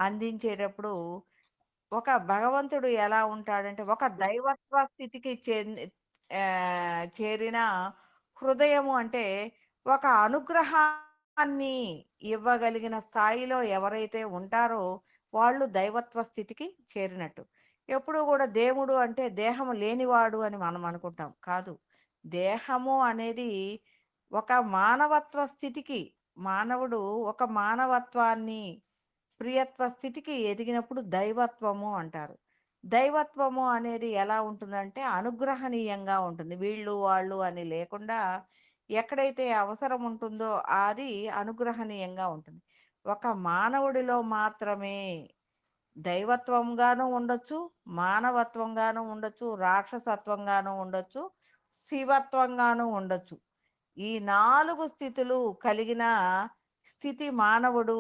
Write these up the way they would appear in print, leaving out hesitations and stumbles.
అందించేటప్పుడు ఒక భగవంతుడు ఎలా ఉంటాడంటే, ఒక దైవత్వ స్థితికి చేరిన హృదయము అంటే, ఒక అనుగ్రహాన్ని ఇవ్వగలిగిన స్థాయిలో ఎవరైతే ఉంటారో, వాళ్ళు దైవత్వ స్థితికి చేరినట్టు. ఎప్పుడూ గూడా దేవుడు అంటే దేహము లేనివాడు అని మనం అనుకుంటాం. కాదు. దేహము అనేది ఒక మానవత్వ స్థితికి, మానవుడు ఒక మానవత్వాన్ని ప్రియత్వ స్థితికి ఎదిగినప్పుడు దైవత్వము అంటారు. దైవత్వము అనేది ఎలా ఉంటుందంటే అనుగ్రహణీయంగా ఉంటుంది. వీళ్ళు, వాళ్ళు అని లేకుండా ఎక్కడైతే అవసరం ఉంటుందో అది అనుగ్రహణీయంగా ఉంటుంది. ఒక మానవుడిలో మాత్రమే దైవత్వంగాను ఉండొచ్చు, మానవత్వంగాను ఉండొచ్చు, రాక్షసత్వంగాను ఉండొచ్చు, శివత్వంగాను ఉండొచ్చు. ఈ 4 స్థితులు కలిగిన స్థితి మానవుడు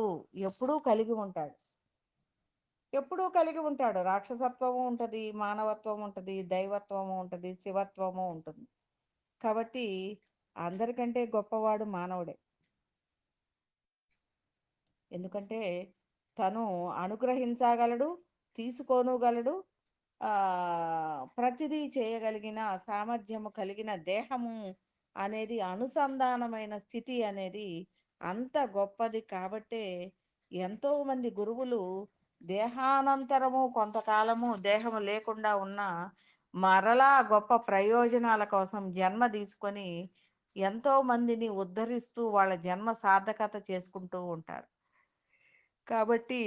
ఎప్పుడూ కలిగి ఉంటాడు. ఎప్పుడూ కలిగి ఉంటాడు. రాక్షసత్వము ఉంటది, మానవత్వం ఉంటది, దైవత్వము ఉంటది, శివత్వము ఉంటుంది. కాబట్టి అందరికంటే గొప్పవాడు మానవుడే. ఎందుకంటే తను అనుగ్రహించగలడు, తీసుకోనుగలడు, ప్రతిదీ చేయగలిగిన సామర్థ్యము కలిగిన దేహము అనేది అనుసంధానమైన స్థితి అనేది అంత గొప్పది కాబట్టే ఎంతోమంది గురువులు దేహానంతరము కొంతకాలము దేహము లేకుండా ఉన్న మరలా గొప్ప ప్రయోజనాల కోసం జన్మ తీసుకొని ఎంతో మందిని ఉద్ధరిస్తూ వాళ్ళ జన్మ సార్థకత చేసుకుంటూ ఉంటారు. కాబట్టి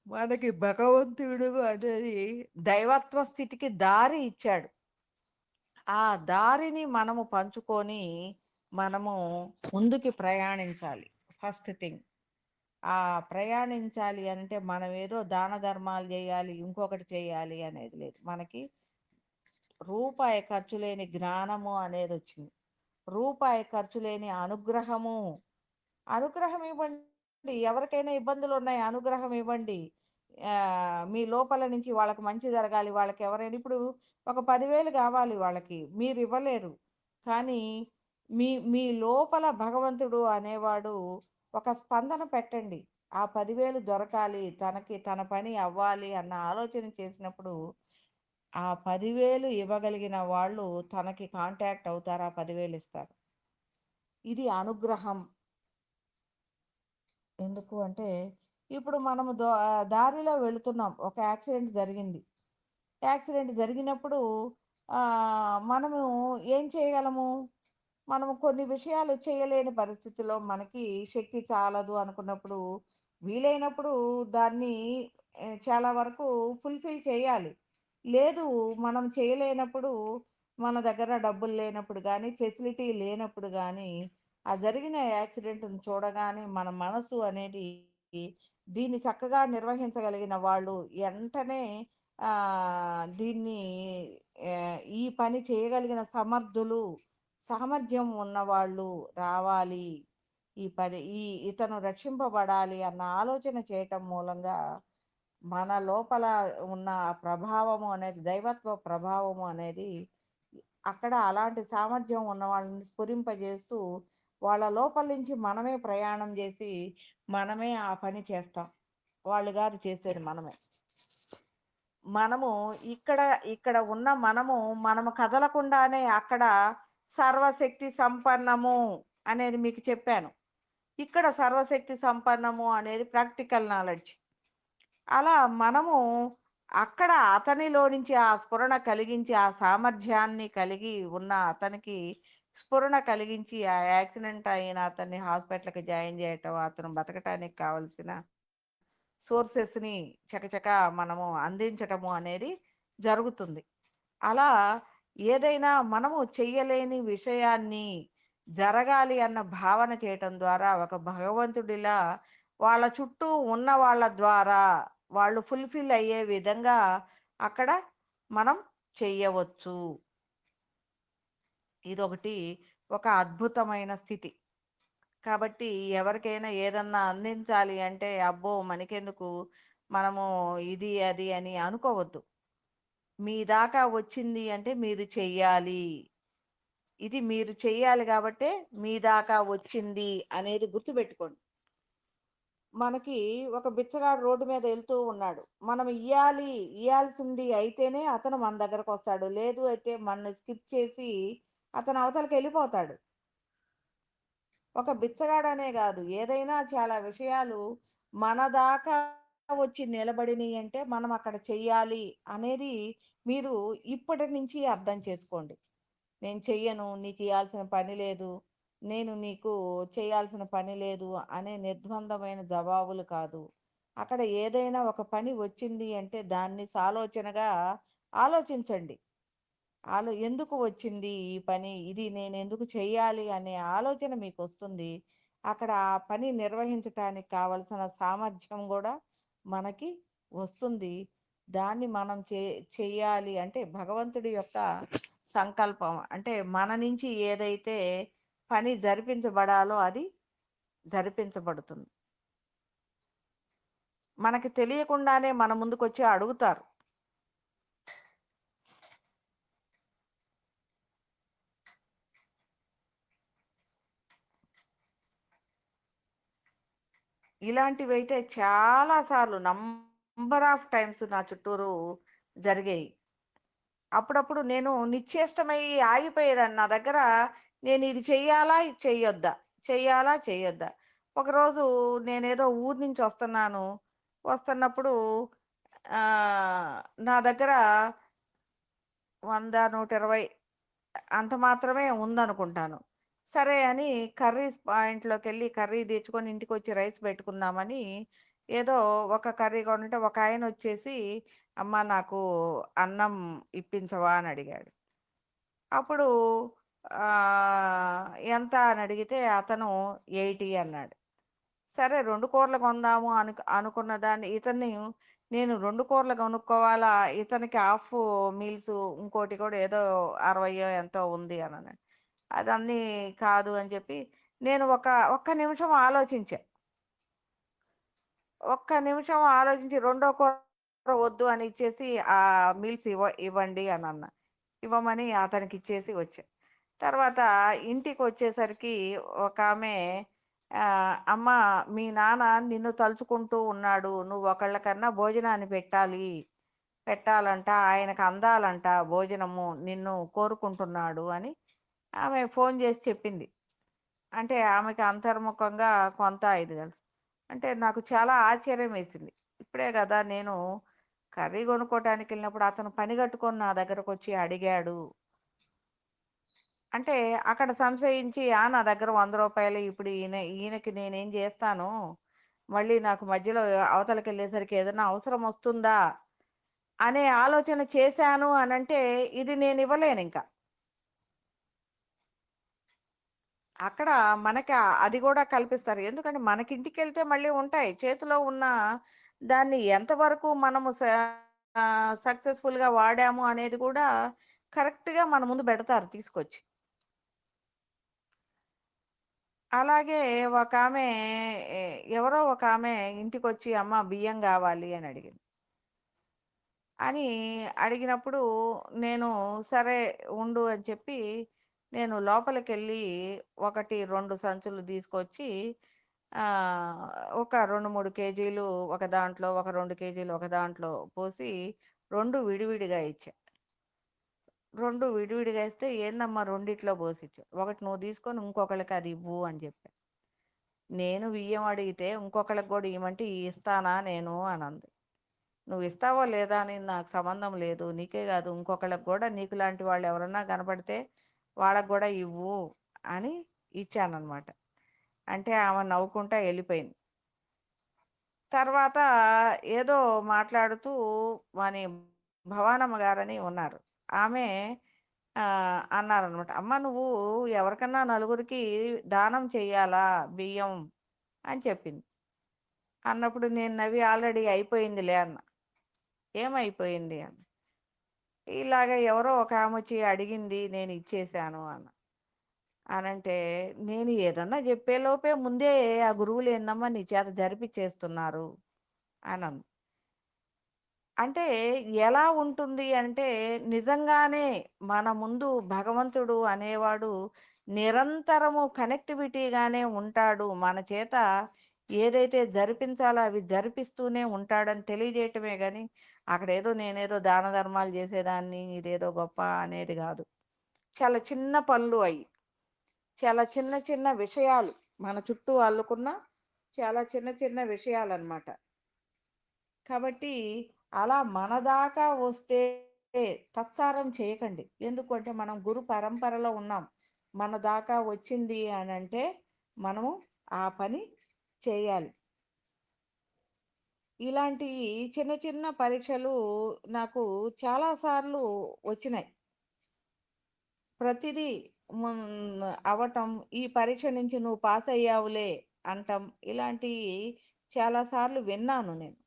మనకి భగవంతుడు అనేది దైవత్వ స్థితికి దారి ఇచ్చాడు. ఆ దారిని మనము పంచుకొని మనము ముందుకి ప్రయాణించాలి. First thing. ఆ ప్రయాణించాలి అంటే మనం ఏదో దాన ధర్మాలు చేయాలి, ఇంకొకటి చేయాలి అనేది లేదు. మనకి రూపాయి ఖర్చు లేని జ్ఞానము అనేది వచ్చింది. రూపాయి ఖర్చు లేని అనుగ్రహము. అనుగ్రహం ఇవ్వండి. ఎవరికైనా ఇబ్బందులు ఉన్నాయి, అనుగ్రహం ఇవ్వండి. మీ లోపల నుంచి వాళ్ళకి మంచి జరగాలి. వాళ్ళకి ఎవరైనా ఇప్పుడు ఒక 10,000 కావాలి వాళ్ళకి. మీరు ఇవ్వలేరు. కానీ మీ మీ లోపల భగవంతుడు అనేవాడు ఒక స్పందన పెట్టండి. ఆ 10,000 దొరకాలి. తనకి తన పని అవ్వాలి అన్న ఆలోచన చేసినప్పుడు ఆ 10,000 ఇవ్వగలిగిన వాళ్ళు తనకి కాంటాక్ట్ అవుతారు. ఆ 10,000 ఇస్తారు. ఇది అనుగ్రహం. ఎందుకు అంటే, ఇప్పుడు మనము దారిలో వెళుతున్నాం. ఒక యాక్సిడెంట్ జరిగింది. యాక్సిడెంట్ జరిగినప్పుడు మనము ఏం చేయగలము? మనము కొన్ని విషయాలు చేయలేని పరిస్థితిలో మనకి శక్తి చాలదు అనుకున్నప్పుడు, వీలైనప్పుడు దాన్ని చాలా వరకు ఫుల్‌ఫిల్ చేయాలి. లేదు మనం చేయలేనప్పుడు, మన దగ్గర డబ్బులు లేనప్పుడు గానీ, ఫెసిలిటీ లేనప్పుడు గానీ, ఆ జరిగిన యాక్సిడెంట్‌ని చూడగానే మన మనసు అనేది దీన్ని చక్కగా నిర్వహించగలిగిన వాళ్ళు వెంటనే దీన్ని ఈ పని చేయగలిగిన సమర్థులు, సామర్థ్యం ఉన్నవాళ్ళు రావాలి. ఇతను రక్షింపబడాలి అన్న ఆలోచన చేయటం మూలంగా మన లోపల ఉన్న ఆ ప్రభావము అనేది దైవత్వ ప్రభావము అనేది అక్కడ అలాంటి సామర్థ్యం ఉన్న వాళ్ళని స్ఫురింపజేస్తూ వాళ్ళ లోపల నుంచి మనమే ప్రయాణం చేసి మనమే ఆ పని చేస్తాం. వాళ్ళు గారు చేసేది మనమే. మనము ఇక్కడ ఇక్కడ ఉన్న మనము కదలకుండానే అక్కడ సర్వశక్తి సంపన్నము అనేది మీకు చెప్పాను. ఇక్కడ సర్వశక్తి సంపన్నము అనేది ప్రాక్టికల్ నాలెడ్జ్. అలా మనము అక్కడ అతనిలో నుంచి ఆ స్ఫురణ కలిగించి, ఆ సామర్థ్యాన్ని కలిగి ఉన్న అతనికి స్ఫురణ కలిగించి, ఆ యాక్సిడెంట్ అయిన అతన్ని హాస్పిటల్‌కి జాయిన్ చేయటం, అతను బతకటానికి కావాల్సిన సోర్సెస్‌ని చకచకా మనము అందించటము అనేది జరుగుతుంది. అలా ఏదైనా మనము చెయ్యలేని విషయాన్ని జరగాలి అన్న భావన చేయటం ద్వారా ఒక భగవంతుడిలా వాళ్ళ చుట్టూ ఉన్న వాళ్ళ ద్వారా వాళ్ళు ఫుల్ఫిల్ అయ్యే విధంగా అక్కడ మనం చెయ్యవచ్చు. ఇదొకటి ఒక అద్భుతమైన స్థితి. కాబట్టి ఎవరికైనా ఏదన్నా అందించాలి అంటే అబ్బో మనకెందుకు, మనము ఇది అది అని అనుకోవద్దు. మీ దాకా వచ్చింది అంటే మీరు చెయ్యాలి. ఇది మీరు చెయ్యాలి కాబట్టే మీ దాకా వచ్చింది అనేది గుర్తుపెట్టుకోండి. మనకి ఒక బిచ్చగాడు రోడ్డు మీద వెళ్తూ ఉన్నాడు. మనం ఇయ్యాల్సింది అయితేనే అతను మన దగ్గరకొస్తాడు. లేదు అయితే మనల్ని స్కిప్ చేసి అతను అవతలకెళ్ళిపోతాడు. ఒక బిచ్చగాడనే గాదు. ఏదైనా చాలా విషయాలు మన దాకా వచ్చి నిలబడినియంటే మనం అక్కడ చెయ్యాలి అనేది మీరు ఇప్పటి నుంచి అర్థం చేసుకోండి. నేను చెయ్యను, నీకియ్యాల్సిన పని లేదు, నేను నీకు చేయాల్సిన పని లేదు అనే నిర్ద్వందమైన జవాబులు కాదు. అక్కడ ఏదైనా ఒక పని వచ్చింది అంటే దాన్ని సాలోచనగా ఆలోచించండి. ఎందుకు వచ్చింది ఈ పని? ఇది నేనెందుకు చెయ్యాలి అనే ఆలోచన మీకొస్తుంది. అక్కడ ఆ పని నిర్వహించటానికి కావలసిన సామర్థ్యం గూడా మనకి వస్తుంది. దాన్ని మనం చెయ్యాలి అంటే భగవంతుడి యొక్క సంకల్పం. అంటే మన నుంచి ఏదైతే పని జరిపించబడాలో అది జరిపించబడుతుంది. మనకి తెలియకుండానే మన ముందుకొచ్చి అడుగుతారు. ఇలాంటివైతే చాలా సార్లు నంబర్ ఆఫ్ టైమ్స్ నా చుట్టూరు జరిగాయి. అప్పుడప్పుడు నేను నిశ్చేష్టమై ఆగిపోయేదాన్ని. నా దగ్గర నేను ఇది చెయ్యాలా? ఇది చెయ్యొద్దా? చెయ్యాలా? చెయ్యొద్దా? ఒకరోజు నేనేదో ఊరు నుంచి వస్తున్నాను. వస్తున్నప్పుడు నా దగ్గర 100, 120 అంత మాత్రమే ఉందనుకుంటాను. సరే అని కర్రీస్ పాయింట్‌లోకెళ్ళి కర్రీ తెచ్చుకొని ఇంటికొచ్చి రైస్ పెట్టుకుందామని ఏదో ఒక కర్రీ కొంటే ఒకాయనొచ్చేసి, "అమ్మ నాకు అన్నం ఇప్పించవా?" అని అడిగాడు. అప్పుడు ఎంత అని అడిగితే అతను 80 అన్నాడు. సరే 2 కూరలు కొందాము అనుకున్న దాన్ని నేను 2 కూరలు కొనుక్కోవాలా, ఇతనికి హాఫ్ మీల్స్ ఇంకోటి కూడా ఏదో 60 ఎంతో ఉంది అనన్నాడు. అదన్నీ కాదు అని చెప్పి నేను ఒక్క నిమిషం ఆలోచించా. ఒక్క నిమిషం ఆలోచించి రెండో కూర వద్దు అని ఇచ్చేసి మీల్స్ ఇవ్వండి అని అన్నా. ఇవ్వమని అతనికి ఇచ్చేసి వచ్చా. తర్వాత ఇంటికి వచ్చేసరికి ఒక ఆమె అమ్మ, మీ నాన్న నిన్ను తలుచుకుంటూ ఉన్నాడు, నువ్వు ఒకళ్ళకన్నా భోజనాన్ని పెట్టాలంట, ఆయనకు అందాలంట భోజనము, నిన్ను కోరుకుంటున్నాడు అని ఆమె ఫోన్ చేసి చెప్పింది. అంటే ఆమెకి అంతర్ముఖంగా కొంత ఇది తెలుసు. అంటే నాకు చాలా ఆశ్చర్యం వేసింది. ఇప్పుడే కదా నేను కర్రీ కొనుక్కోటానికి వెళ్ళినప్పుడు అతను పని కట్టుకొని నా దగ్గరకు వచ్చి అడిగాడు. అంటే అక్కడ సంశయించి నా దగ్గర రూ. 100 ఇప్పుడు ఈయనకి నేనేం చేస్తాను, మళ్ళీ నాకు మధ్యలో అవతలకి వెళ్ళేసరికి ఏదైనా అవసరం వస్తుందా అనే ఆలోచన చేశాను అనంటే ఇది నేను ఇవ్వలేను ఇంకా. అక్కడ మనకి అది కూడా కల్పిస్తారు. ఎందుకంటే మనకింటికెళ్తే మళ్ళీ ఉంటాయి. చేతిలో ఉన్న దాన్ని ఎంతవరకు మనము సక్సెస్‌ఫుల్‌గా వాడాము అనేది కూడా కరెక్ట్‌గా మన ముందు పెడతారు తీసుకొచ్చి. అలాగే ఒకామె ఎవరో ఒకామె ఇంటికొచ్చి "అమ్మ బియ్యం గావాలి" అని అడిగింది. అని అడిగినప్పుడు నేను సరే ఉండు అని చెప్పి నేను లోపలికెళ్ళి 1, 2 సంచులు తీసుకొచ్చి ఆహ్, ఒక 2, 3 కేజీలు ఒక దాంట్లో, ఒక 2 కేజీలు ఒక దాంట్లో పోసి 2 విడివిడిగా ఇచ్చా. 2 విడివిడిగా ఇస్తే, "ఏందమ్మా రెండిట్లో పోసిచ్చావు. ఒకటి నువ్వు తీసుకొని ఇంకొకళ్ళకి అది ఇవ్వు" అని చెప్పా. నేను బియ్యం అడిగితే ఇంకొకళ్ళకి కూడా ఇయ్యమంటే ఇస్తానా నేను అనంది. నువ్వు ఇస్తావో లేదా అని నాకు సంబంధం లేదు. నీకే కాదు ఇంకొకళ్ళకి కూడా నీకు లాంటి వాళ్ళు ఎవరన్నా కనపడితే వాళ్ళకి కూడా ఇవ్వు అని ఇచ్చాననమాట. అంటే ఆమె నవ్వుకుంటా వెళ్ళిపోయింది. తర్వాత ఏదో మాట్లాడుతూ మన భవానమ్మ గారని ఉన్నారు. ఆమె అన్నారనమాట. "అమ్మ నువ్వు ఎవరికన్నా నలుగురికి దానం చెయ్యాలా బియ్యం" అని చెప్పింది. అన్నప్పుడు నేను నవ్వి ఆల్రెడీ అయిపోయిందిలే అన్న. "ఏమైపోయింది" అన్న. ఇలాగ ఎవరో ఒక ఆమొచ్చి అడిగింది నేను ఇచ్చేశాను అన్న. అనంటే నేను ఏదన్నా చెప్పేలోపే ముందే ఆ గురువులు ఏందమ్మా నీ చేత జరిపిచ్చేస్తున్నారు అనంది. అంటే ఎలా ఉంటుంది అంటే నిజంగానే మన ముందు భగవంతుడు అనేవాడు నిరంతరము కనెక్టివిటీగానే ఉంటాడు. మన చేత ఏదైతే జరిపించాలో అవి జరిపిస్తూనే ఉంటాడని తెలియజేయటమే గాని, అక్కడేదో నేనేదో దాన ధర్మాలు చేసేదాన్ని, ఇదేదో గొప్ప అనేది గాదు. చాలా చిన్న పనులు అయి. చాలా చిన్న చిన్న విషయాలు మన చుట్టూ అల్లుకున్న చాలా చిన్న చిన్న విషయాలన్నమాట. కాబట్టి అలా మన దాకా వస్తే తత్సారం చేయకండి. ఎందుకు అంటే మనం గురు పరంపరలో ఉన్నాం. మన దాకా వచ్చింది అనంటే మనము ఆ పని చేయాలి. ఇలాంటి చిన్న చిన్న పరీక్షలు నాకు చాలా సార్లు వచ్చినాయి. ప్రతిదీ అవ్వటం, ఈ పరీక్ష నుంచి నువ్వు పాస్ అయ్యావులే అంటం, ఇలాంటివి చాలా సార్లు విన్నాను నేను.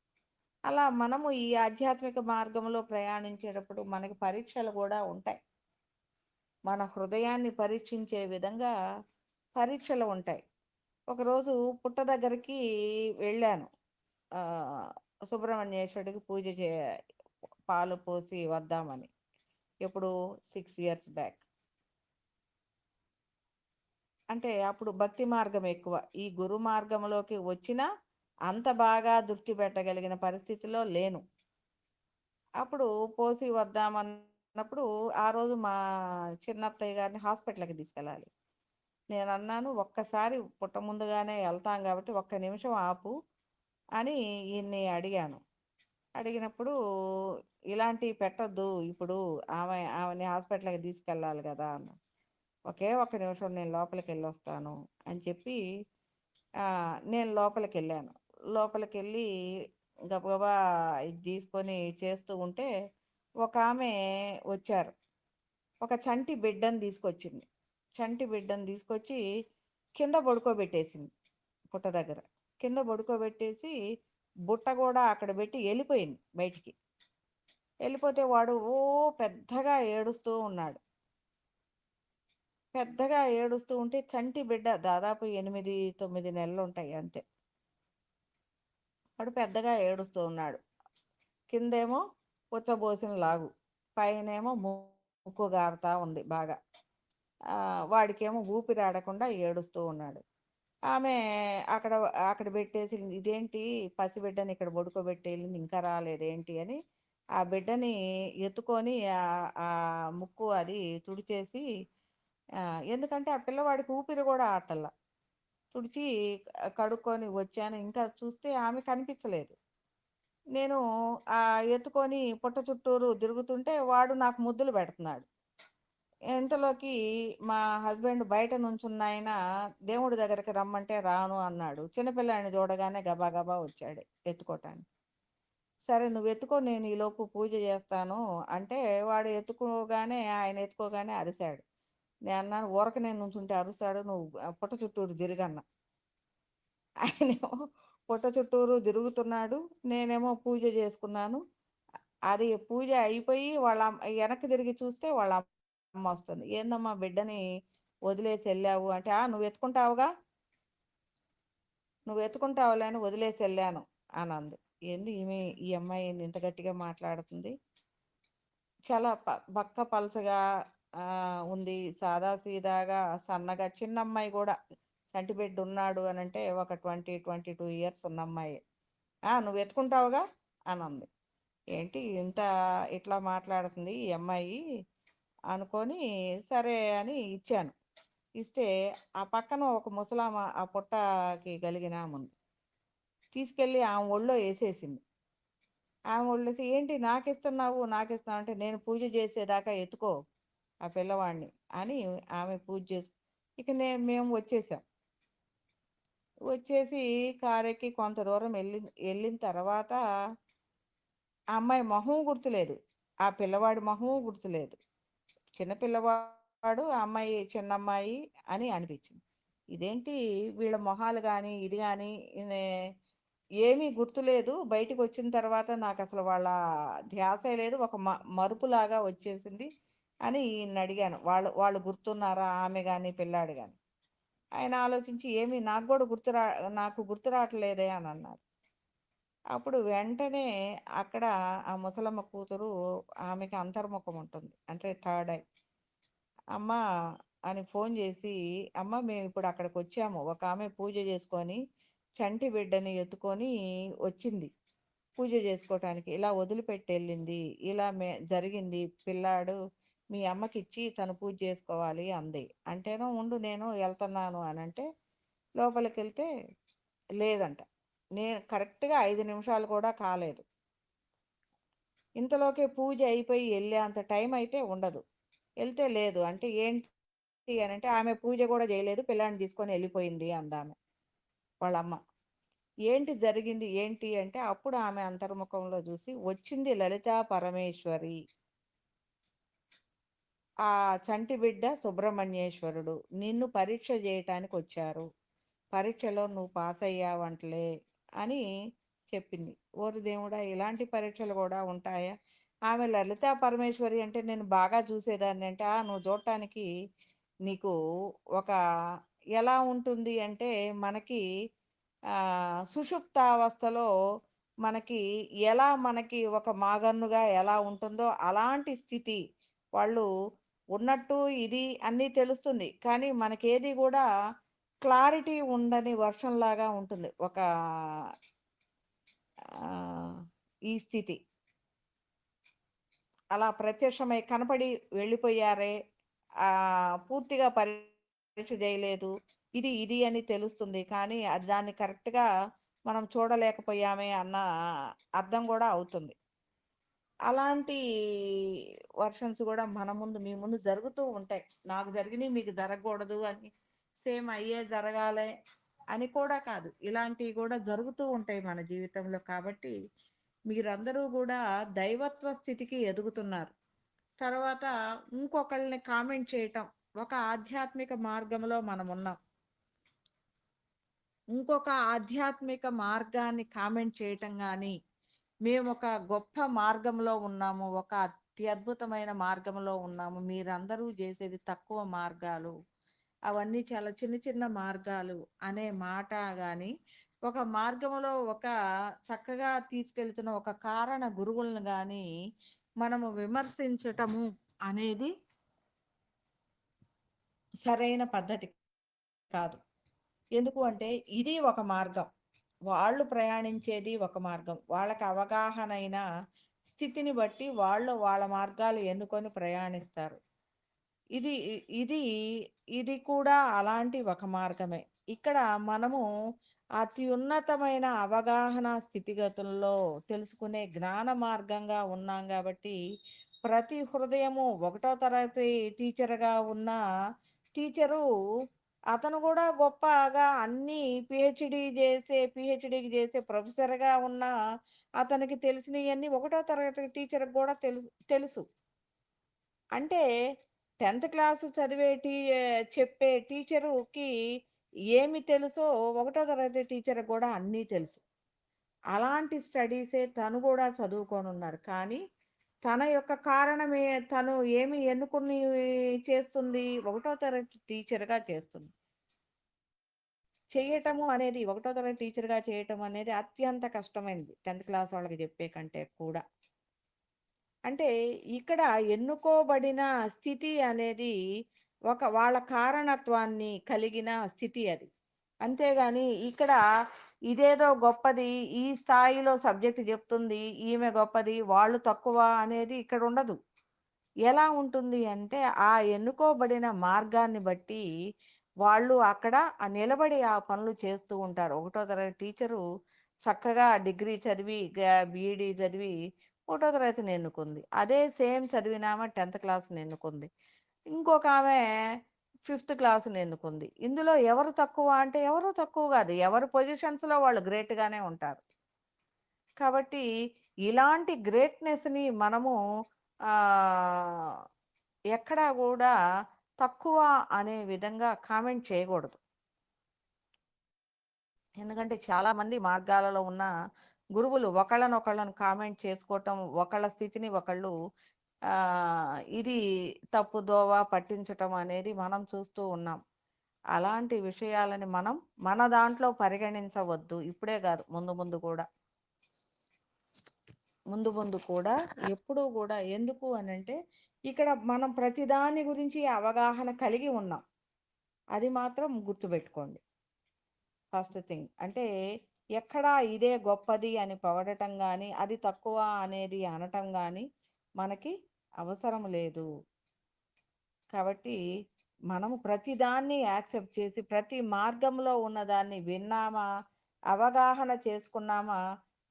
అలా మనము ఈ ఆధ్యాత్మిక మార్గంలో ప్రయాణించేటప్పుడు మనకి పరీక్షలు కూడా ఉంటాయి. మన హృదయాన్ని పరీక్షించే విధంగా పరీక్షలు ఉంటాయి. ఒకరోజు పుట్ట దగ్గరికి వెళ్ళాను. ఆ, సుబ్రహ్మణ్యేశ్వరుడికి పూజ పాలు పోసి వద్దామని. ఎప్పుడు 6 ఇయర్స్ బ్యాక్. అంటే అప్పుడు భక్తి మార్గం ఎక్కువ. ఈ గురు మార్గంలోకి వచ్చినా అంత బాగా దృష్టి పెట్టగలిగిన పరిస్థితిలో లేను. అప్పుడు పోసి వద్దామన్నప్పుడు ఆ రోజు మా చిన్నత్తయ్య గారిని హాస్పిటల్కి తీసుకెళ్ళాలి. నేను అన్నాను, ఒక్కసారి పుట్ట ముందుగానే వెళ్తాం కాబట్టి ఒక్క నిమిషం ఆపు అని ఈయన్ని అడిగాను. అడిగినప్పుడు ఇలాంటివి పెట్టొద్దు ఇప్పుడు, ఆమెని హాస్పిటల్కి తీసుకెళ్ళాలి కదా అన్న. ఒకే ఒక్క నిమిషం నేను లోపలికి వెళ్ళి వస్తాను అని చెప్పి ఆ, నేను లోపలికి వెళ్ళాను. లోపలికి వెళ్ళి గబగబా ఇది తీసుకొని చేస్తూ ఉంటే ఒక ఆమె వచ్చారు. ఒక చంటి బిడ్డను తీసుకొచ్చింది. చంటి బిడ్డను తీసుకొచ్చి కింద పడుకోబెట్టేసింది పుట్ట దగ్గర. కింద పడుకోబెట్టేసి బుట్ట కూడా అక్కడ పెట్టి వెళ్ళిపోయింది బయటికి. వెళ్ళిపోతే వాడు ఓ పెద్దగా ఏడుస్తూ ఉన్నాడు. పెద్దగా ఏడుస్తూ ఉంటే చంటి బిడ్డ దాదాపు 8, 9 నెలలు ఉంటాయి అంతే. వాడు పెద్దగా ఏడుస్తూ ఉన్నాడు. కిందేమో పుచ్చబోసిన లాగు, పైనేమో ముక్కు గారుతా ఉంది బాగా. వాడికేమో ఊపిరి ఆడకుండా ఏడుస్తూ ఉన్నాడు. ఆమె అక్కడ అక్కడ పెట్టేసి, ఇదేంటి పసిబిడ్డని ఇక్కడ పడుకోబెట్టి వెళ్ళింది ఇంకా రాలేదేంటి అని ఆ బిడ్డని ఎత్తుకొని ఆ ముక్కు అది తుడిచేసి, ఆ, ఎందుకంటే ఆ పిల్లవాడికి ఊపిరి కూడా ఆటల్లా, తుడిచి కడుక్కొని వచ్చాను. ఇంకా చూస్తే ఆమె కనిపించలేదు. నేను ఎత్తుకొని పుట్ట చుట్టూరు తిరుగుతుంటే వాడు నాకు ముద్దులు పెడుతున్నాడు. ఇంతలోకి మా హస్బెండ్ బయట నుంచున్న ఆయన దేవుడి దగ్గరికి రమ్మంటే రాను అన్నాడు. చిన్నపిల్లాడిని చూడగానే గబా గబా వచ్చాడు ఎత్తుకోటానికి. సరే నువ్వు ఎత్తుకో, నేను ఈలోపు పూజ చేస్తాను అంటే వాడు ఎత్తుకోగానే, ఆయన ఎత్తుకోగానే అరిశాడు. నేను అన్నాను, ఊరక నేను నుంచుంటే అరుస్తాడు, నువ్వు పుట్ట చుట్టూరు తిరగన్న. ఆయనేమో పుట్ట చుట్టూరు తిరుగుతున్నాడు, నేనేమో పూజ చేసుకున్నాను. అది పూజ అయిపోయి వాళ్ళ వెనక్కి తిరిగి చూస్తే వాళ్ళ అమ్మ వస్తుంది. ఏందమ్మా బిడ్డని వదిలేసి వెళ్ళావు అంటే, నువ్వు ఎత్తుకుంటావుగా, నువ్వు ఎత్తుకుంటావులే అని వదిలేసి వెళ్ళాను అని అంది. ఏంది ఈమె, ఈ అమ్మాయి ఏంది ఇంత గట్టిగా మాట్లాడుతుంది. చాలా బక్క పలసగా ఆ, ఉంది, సాదా సీదాగా సన్నగా. చిన్న అమ్మాయి కూడా, చంటి బిడ్డ ఉన్నాడు అని అంటే ఒక 20, 22 ఇయర్స్ ఉన్న అమ్మాయి. నువ్వు ఎత్తుకుంటావుగా అని అంది. ఏంటి ఇంత ఇట్లా మాట్లాడుతుంది ఈ అమ్మాయి అనుకొని సరే అని ఇచ్చాను. ఇస్తే ఆ పక్కన ఒక ముసలామ ఆ పుట్టకి కలిగిన ఆమె తీసుకెళ్ళి ఆమె ఒళ్ళో వేసేసింది. ఆమె ఒళ్ళు ఏంటి నాకిస్తున్నావు నాకిస్తున్నావు అంటే, నేను పూజ చేసేదాకా ఎత్తుకో ఆ పిల్లవాడిని అని ఆమె పూజ చేసు. ఇక మేము వచ్చేసాం. వచ్చేసి కారెక్కి కొంత దూరం వెళ్ళిన తర్వాత ఆ అమ్మాయి మొహం గుర్తులేదు, ఆ పిల్లవాడి మొహం గుర్తులేదు. చిన్న పిల్లవాడు, ఆ అమ్మాయి చిన్న అమ్మాయి అని అనిపించింది. ఇదేంటి వీళ్ళ మొహాలు కానీ ఇది కానీ ఏమీ గుర్తులేదు. బయటికి వచ్చిన తర్వాత నాకు అసలు వాళ్ళ ధ్యాసే లేదు, ఒక మరుపులాగా వచ్చేసింది అని ఈయన్ని అడిగాను. వాళ్ళు వాళ్ళు గుర్తున్నారా, ఆమె కానీ పిల్లాడు కానీ. ఆయన ఆలోచించి ఏమీ నాకు కూడా నాకు గుర్తు రావట్లేదే అని అన్నారు. అప్పుడు వెంటనే అక్కడ ఆ ముసలమ్మ కూతురు, ఆమెకి అంతర్ముఖం ఉంటుంది అంటే థర్డ్ ఐ. అమ్మ అని ఫోన్ చేసి, అమ్మ మేము ఇప్పుడు అక్కడికి వచ్చాము, ఒక ఆమె పూజ చేసుకొని చంటి బిడ్డని ఎత్తుకొని వచ్చింది పూజ చేసుకోవటానికి. ఇలా వదిలిపెట్టి వెళ్ళింది. ఇలా జరిగింది. పిల్లాడు మీ అమ్మకిచ్చి తను పూజ చేసుకోవాలి అంది. అంటేనో ఉండు నేను వెళ్తున్నాను అని అంటే లోపలికి వెళ్తే లేదంట. నేను కరెక్ట్గా 5 నిమిషాలు కూడా కాలేదు. ఇంతలోకే పూజ అయిపోయి వెళ్ళే అంత టైం అయితే ఉండదు. వెళ్తే లేదు అంటే ఏంటి అని అంటే ఆమె పూజ కూడా చేయలేదు, పిల్లాడిని తీసుకొని వెళ్ళిపోయింది అందామె వాళ్ళమ్మ. ఏంటి జరిగింది ఏంటి అంటే అప్పుడు ఆమె అంతర్ముఖంలో చూసి వచ్చింది లలితా పరమేశ్వరి, ఆ చంటి బిడ్డ సుబ్రహ్మణ్యేశ్వరుడు నిన్ను పరీక్ష చేయటానికి వచ్చారు, పరీక్షలో నువ్వు పాస్ అయ్యావంటలే అని చెప్పింది. ఓరి దేవుడా, ఇలాంటి పరీక్షలు కూడా ఉంటాయా? ఆమె లలితా పరమేశ్వరి అంటే నేను బాగా చూసేదాన్ని అంటే, నువ్వు చూడటానికి నీకు ఒక ఎలా ఉంటుంది అంటే మనకి సుషుప్తావస్థలో మనకి ఎలా మనకి ఒక మాగన్నుగా ఎలా ఉంటుందో అలాంటి స్థితి. వాళ్ళు ఉన్నట్టు ఇది అన్నీ తెలుస్తుంది. కానీ మనకేది కూడా క్లారిటీ ఉండని వర్షంలాగా ఉంటుంది. ఒక ఈ స్థితి అలా ప్రత్యక్షమై కనపడి వెళ్ళిపోయారే, పూర్తిగా పరీక్ష చేయలేదు, ఇది ఇది అని తెలుస్తుంది. కానీ అది దాన్ని కరెక్ట్గా మనం చూడలేకపోయామే అన్న అర్థం కూడా అవుతుంది. అలాంటి వర్షన్స్ కూడా మన ముందు మీ ముందు జరుగుతూ ఉంటాయి. నాకు జరిగినాయి మీకు జరగకూడదు అని, సేమ్ అయ్యే జరగాలి అని కూడా కాదు, ఇలాంటివి కూడా జరుగుతూ ఉంటాయి మన జీవితంలో. కాబట్టి మీరందరూ కూడా దైవత్వ స్థితికి ఎదుగుతున్నారు. తర్వాత ఇంకొకళ్ళని కామెంట్ చేయటం, ఒక ఆధ్యాత్మిక మార్గంలో మనం ఉన్నాం, ఇంకొక ఆధ్యాత్మిక మార్గాన్ని కామెంట్ చేయటం కానీ, మేము ఒక గొప్ప మార్గంలో ఉన్నాము, ఒక అత్యద్భుతమైన మార్గంలో ఉన్నాము, మీరందరూ చేసేది తక్కువ మార్గాలు, అవన్నీ చాలా చిన్న చిన్న మార్గాలు అనే మాట కానీ, ఒక మార్గంలో ఒక చక్కగా తీసుకెళ్తున్న ఒక కారణ గురువులను కానీ మనము విమర్శించటము అనేది సరైన పద్ధతి కాదు. ఎందుకు అంటే ఇది ఒక మార్గం, వాళ్ళు ప్రయాణించేది ఒక మార్గం, వాళ్ళకి అవగాహన స్థితిని బట్టి వాళ్ళు వాళ్ళ మార్గాలు ఎన్నుకొని ప్రయాణిస్తారు. ఇది ఇది ఇది కూడా అలాంటి ఒక మార్గమే. ఇక్కడ మనము అత్యున్నతమైన అవగాహన స్థితిగతుల్లో తెలుసుకునే జ్ఞాన మార్గంగా ఉన్నాం కాబట్టి ప్రతి హృదయము ఒకటో తరగతి టీచర్గా ఉన్న టీచరు అతను కూడా గొప్పగా అన్ని పిహెచ్డికి చేసే ప్రొఫెసర్గా ఉన్న అతనికి తెలిసినవన్నీ ఒకటో తరగతి టీచర్కి కూడా తెలుసు. అంటే 10th క్లాస్ చదివే చెప్పే టీచరుకి ఏమి తెలుసో ఒకటో తరగతి టీచర్ కూడా అన్నీ తెలుసు. అలాంటి స్టడీసే తను కూడా చదువుకొని ఉన్నారు. కానీ తన యొక్క కారణమే, తను ఏమి ఎన్నుకుని చేస్తుంది, ఒకటో తరగతి టీచర్గా చేస్తుంది. చేయటము అనేది ఒకటో తరగతి టీచర్గా చేయటం అనేది అత్యంత కష్టమైనది 10th క్లాస్ వాళ్ళకి చెప్పే కంటే కూడా. అంటే ఇక్కడ ఎన్నుకోబడిన స్థితి అనేది ఒక వాళ్ళ కారణత్వాన్ని కలిగిన స్థితి అది. అంతేగాని ఇక్కడ ఇదేదో గొప్పది, ఈ స్థాయిలో సబ్జెక్ట్ చెప్తుంది, ఈమె గొప్పది, వాళ్ళు తక్కువ అనేది ఇక్కడ ఉండదు. ఎలా ఉంటుంది అంటే ఆ ఎన్నుకోబడిన మార్గాన్ని బట్టి వాళ్ళు అక్కడ నిలబడి ఆ పనులు చేస్తూ ఉంటారు. ఒకటో తరగతి టీచరు చక్కగా డిగ్రీ చదివి బీఈడి చదివి ఒకటో తరగతిని ఎన్నుకుంది. అదే సేమ్ చదివినామా 10th క్లాస్ని ఎన్నుకుంది. ఇంకొక ఆమె 5th క్లాస్ని ఎన్నుకుంది. ఇందులో ఎవరు తక్కువ అంటే ఎవరు తక్కువ కాదు, ఎవరి పొజిషన్స్లో వాళ్ళు గ్రేట్గానే ఉంటారు. కాబట్టి ఇలాంటి గ్రేట్నెస్ని మనము ఎక్కడా కూడా తక్కువ అనే విధంగా కామెంట్ చేయకూడదు. ఎందుకంటే చాలామంది మార్గాలలో ఉన్న గురువులు ఒకళ్ళనొకళ్ళను కామెంట్ చేసుకోవటం, ఒకళ్ళ స్థితిని ఒకళ్ళు ఇది తప్పుదోవ పట్టించటం అనేది మనం చూస్తూ ఉన్నాం. అలాంటి విషయాలని మనం మన దాంట్లో పరిగణించవద్దు. ఇప్పుడే కాదు, ముందు ముందు కూడా, ముందు ముందు కూడా, ఎప్పుడూ కూడా. ఎందుకు అనంటే ఇక్కడ మనం ప్రతిదాని గురించి అవగాహన కలిగి ఉన్నాం, అది మాత్రం గుర్తుపెట్టుకోండి. First thing. అంటే ఎక్కడా ఇదే గొప్పది అని పొగడటం గానీ, అది తక్కువ అనేది అనటం గానీ మనకి అవసరం లేదు. కాబట్టి మనము ప్రతిదాన్ని యాక్సెప్ట్ చేసి, ప్రతి మార్గంలో ఉన్నదాన్ని విన్నామా, అవగాహన చేసుకున్నామా,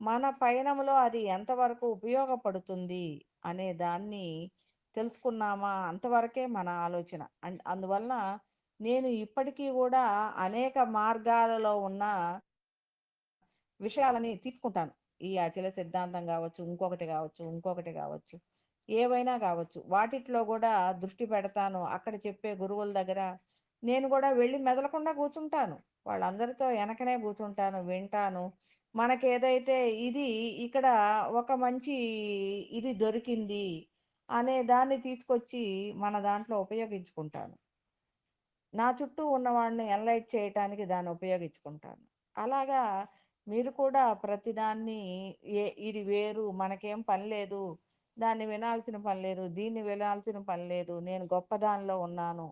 మన పయనంలో అది ఎంతవరకు ఉపయోగపడుతుంది అనే దాన్ని తెలుసుకున్నామా, అంతవరకే మన ఆలోచన. అందువలన నేను ఇప్పటికీ గూడా అనేక మార్గాలలో ఉన్న విషయాలని తీసుకుంటాను. ఈ అచల సిద్ధాంతం గావచ్చు, ఇంకొకటి గావచ్చు, ఇంకొకటి గావచ్చు. ఏవైనా గావచ్చు. వాటిట్లో గూడా దృష్టి పెడతాను. అక్కడ చెప్పే గురువుల దగ్గర నేను గూడా వెళ్ళి మెదలకుండా కూర్చుంటాను. వాళ్ళందరితో ఎనకనే కూర్చుంటాను, వింటాను. మనకేదైతే ఇది ఇక్కడ ఒక మంచి ఇది దొరికింది అనే దాన్ని తీసుకొచ్చి మన దాంట్లో ఉపయోగించుకుంటాను. నా చుట్టూ ఉన్నవాడిని ఎన్‌లైట్ చేయటానికి దాన్ని ఉపయోగించుకుంటాను. అలాగా మీరు కూడా ప్రతిదాన్ని ఇది వేరు, మనకేం పని లేదు, దాన్ని వినాల్సిన పని లేదు, దీన్ని వినాల్సిన పని లేదు, నేను గొప్పదానిలో ఉన్నాను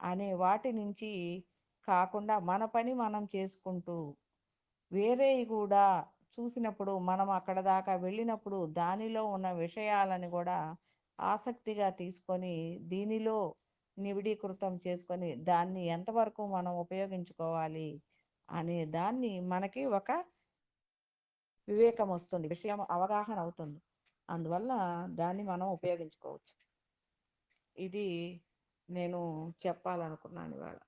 అనే వాటి నుంచి కాకుండా మన పని మనం చేసుకుంటూ వేరేయి కూడా చూసినప్పుడు మనం అక్కడ దాకా వెళ్ళినప్పుడు దానిలో ఉన్న విషయాలని కూడా ఆసక్తిగా తీసుకొని దీనిలో నివిడీకృతం చేసుకొని దాన్ని ఎంతవరకు మనం ఉపయోగించుకోవాలి అనే దాన్ని మనకి ఒక వివేకం వస్తుంది, విషయం అవగాహన అవుతుంది. అందువల్ల దాన్ని మనం ఉపయోగించుకోవచ్చు. ఇది నేను చెప్పాలనుకున్నాను ఇవాళ.